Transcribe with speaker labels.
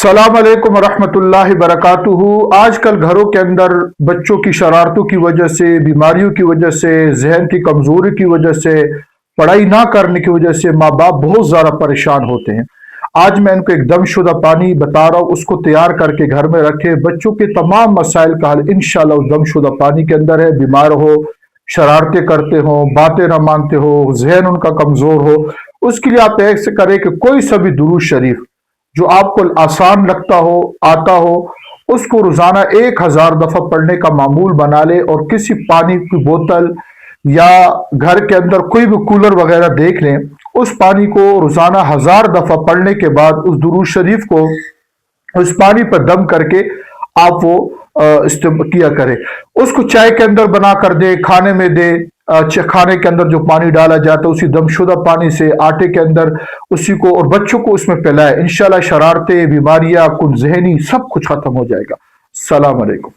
Speaker 1: السلام علیکم ورحمۃ اللہ وبرکاتہ۔ آج کل گھروں کے اندر بچوں کی شرارتوں کی وجہ سے، بیماریوں کی وجہ سے، ذہن کی کمزوری کی وجہ سے، پڑھائی نہ کرنے کی وجہ سے ماں باپ بہت زیادہ پریشان ہوتے ہیں۔ آج میں ان کو ایک دم شدہ پانی بتا رہا ہوں، اس کو تیار کر کے گھر میں رکھے۔ بچوں کے تمام مسائل کا حل انشاءاللہ اس دم شدہ پانی کے اندر ہے۔ بیمار ہو، شرارتیں کرتے ہو، باتیں نہ مانتے ہو، ذہن ان کا کمزور ہو، اس کے لیے آپ ایسے کریں کہ کوئی سا بھی درود شریف جو آپ کو آسان لگتا ہو، آتا ہو، اس کو روزانہ 1000 دفعہ پڑھنے کا معمول بنا لے، اور کسی پانی کی بوتل یا گھر کے اندر کوئی بھی کولر وغیرہ دیکھ لیں، اس پانی کو روزانہ 1000 دفعہ پڑھنے کے بعد اس درود شریف کو اس پانی پر دم کر کے آپ وہ استعمال کیا کرے۔ اس کو چائے کے اندر بنا کر دے، کھانے میں دے، کھانے کے اندر جو پانی ڈالا جاتا ہے اسی دم شدہ پانی سے آٹے کے اندر اسی کو، اور بچوں کو اس میں پلائے۔ انشاءاللہ شرارتیں، بیماریاں، کن ذہنی سب کچھ ختم ہو جائے گا۔ السلام علیکم۔